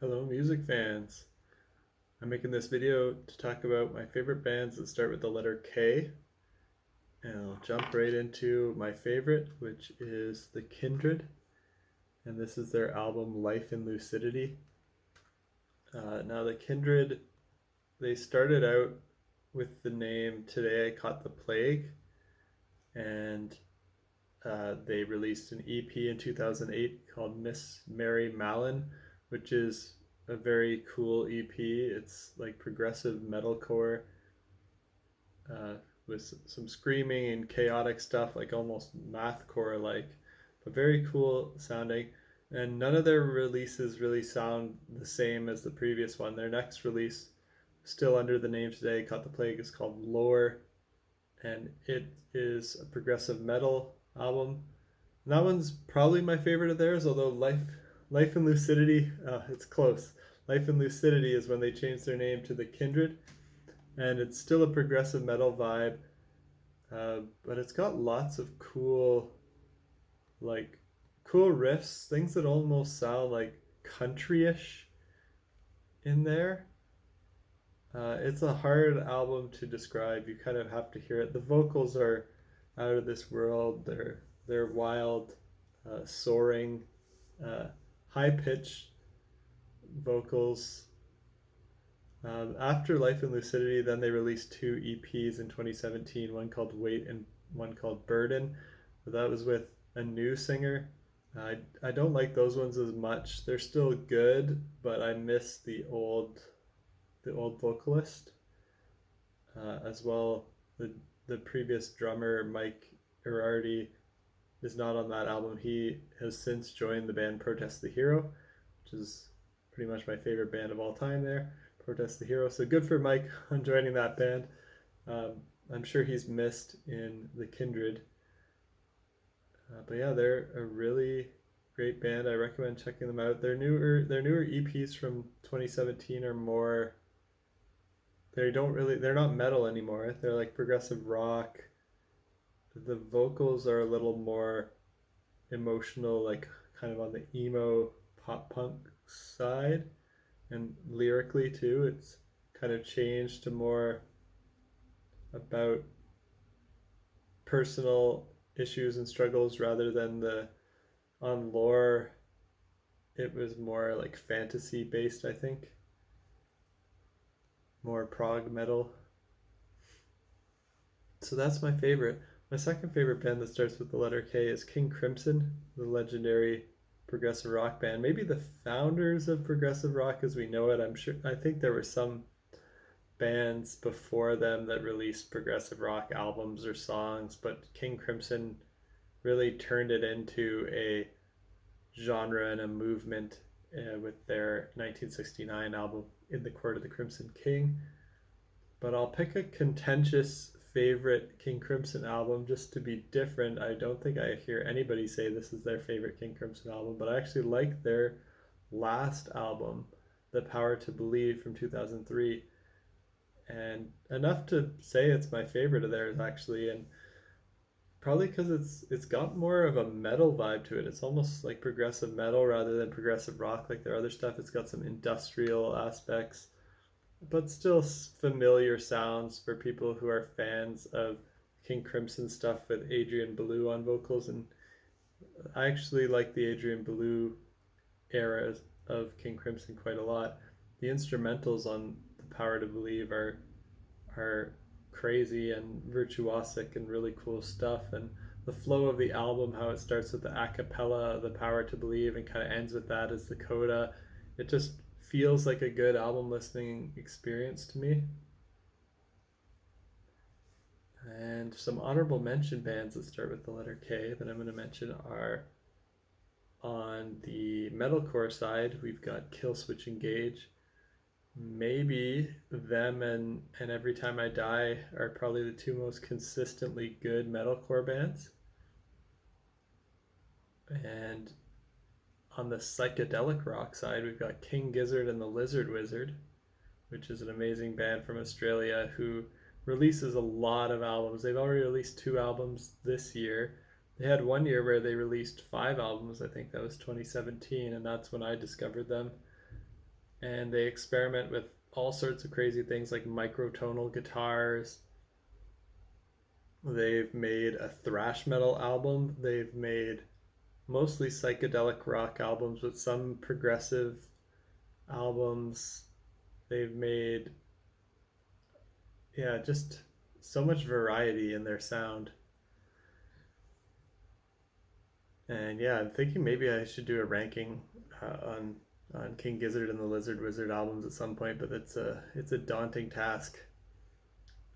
Hello, music fans. I'm making this video to talk about my favorite bands that start with the letter K. And I'll jump right into my favorite, which is the Kindred. And this is their album Life in Lucidity. Now, the Kindred, they started out with the name Today I Caught the Plague. And they released an EP in 2008 called Miss Mary Mallon, which is a very cool EP. It's like progressive metalcore uh, with some screaming and chaotic stuff, like almost mathcore like, but very cool sounding. And none of their releases really sound the same as the previous one. Their next release, still under the name Today Caught the Plague, is called Lore, and it is a progressive metal album. And that one's probably my favorite of theirs, although Life in Lucidity, it's close. Life in Lucidity is when they changed their name to the Kindred, and it's still a progressive metal vibe, but it's got lots of like, cool riffs, things that almost sound like country-ish in there. It's a hard album to describe. You kind of have to hear it. The vocals are out of this world. They're wild, soaring, high pitched vocals. After Life in Lucidity, then they released two EPs in 2017, one called Wait and one called Burden. But that was with a new singer. I don't like those ones as much. They're still good, but I miss the old vocalist as well. The previous drummer, Mike Irardi, is not on that album. He has since joined the band Protest the Hero, which is pretty much my favorite band of all time there, Protest the Hero. So good for Mike on joining that band. I'm sure he's missed in the Kindred. But yeah, they're a really great band. I recommend checking them out. Their newer EPs from 2017 are more, they're not metal anymore. They're like progressive rock. The vocals are a little more emotional, like kind of on the emo pop punk side, and lyrically too, it's kind of changed to more about personal issues and struggles rather than on Lore. It was more like fantasy based, I think, more prog metal. So that's my favorite. My second favorite band that starts with the letter K is King Crimson, the legendary progressive rock band. Maybe the founders of progressive rock as we know it. I think there were some bands before them that released progressive rock albums or songs, but King Crimson really turned it into a genre and a movement with their 1969 album In the Court of the Crimson King. But I'll pick a contentious favorite King Crimson album just to be different. I don't think I hear anybody say this is their favorite King Crimson album, but I actually like their last album, The Power to Believe from 2003, and enough to say it's my favorite of theirs actually, and probably because it's got more of a metal vibe to it. It's almost like progressive metal rather than progressive rock like their other stuff. It's got some industrial aspects, but still familiar sounds for people who are fans of King Crimson stuff with Adrian Belew on vocals. And I actually like the Adrian Belew era of King Crimson quite a lot. The instrumentals on The Power to Believe are crazy and virtuosic and really cool stuff. And the flow of the album, how it starts with the a cappella, The Power to Believe, and kind of ends with that as the coda, it just feels like a good album listening experience to me. And some honorable mention bands that start with the letter K that I'm going to mention are, on the metalcore side, we've got Killswitch Engage. Maybe them and Every Time I Die are probably the two most consistently good metalcore bands. And on the psychedelic rock side, we've got King Gizzard and the Lizard Wizard, which is an amazing band from Australia who releases a lot of albums. They've already released 2 albums this year. They had one year where they released 5 albums. I think that was 2017, and that's when I discovered them. and they experiment with all sorts of crazy things like microtonal guitars. They've made a thrash metal album. They've made mostly psychedelic rock albums with some progressive albums. They've made, yeah, just so much variety in their sound. And yeah, I'm thinking maybe I should do a ranking on King Gizzard and the Lizard Wizard albums at some point, but it's a daunting task.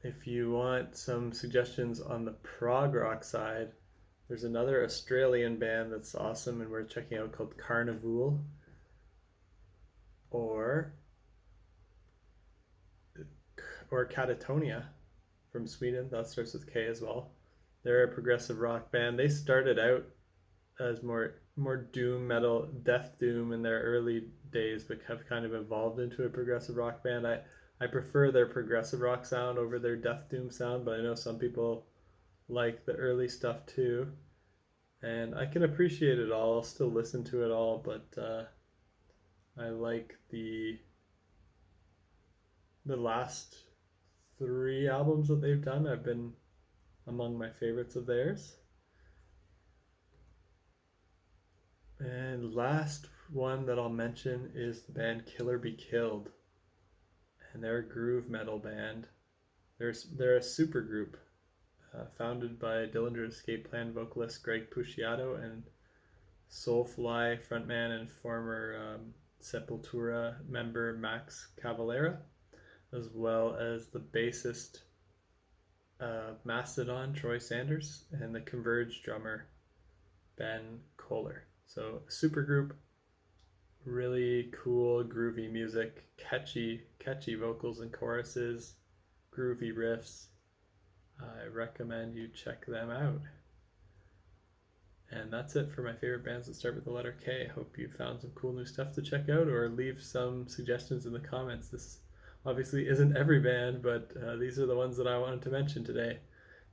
If you want some suggestions on the prog rock side, there's another Australian band that's awesome and we're checking out called Carnivool, or Catatonia from Sweden. That starts with K as well. They're a progressive rock band. They started out as more doom metal, death doom in their early days, but have kind of evolved into a progressive rock band. I prefer their progressive rock sound over their death doom sound, but I know some people like the early stuff too, and I can appreciate it all. I'll still listen to it all, but I like the last 3 albums that they've done. Have been among my favorites of theirs. And last one that I'll mention is the band Killer Be Killed, and they're a groove metal band. They're a super group founded by Dillinger Escape Plan vocalist Greg Puciato and Soulfly frontman and former Sepultura member Max Cavalera, as well as the bassist Mastodon Troy Sanders and the Converge drummer Ben Kohler. So super group, really cool, groovy music, catchy vocals and choruses, groovy riffs. I recommend you check them out. And that's it for my favorite bands that start with the letter K. Hope you found some cool new stuff to check out, or leave some suggestions in the comments. This obviously isn't every band, but these are the ones that I wanted to mention today.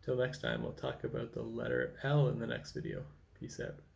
Till next time, we'll talk about the letter L in the next video. Peace out.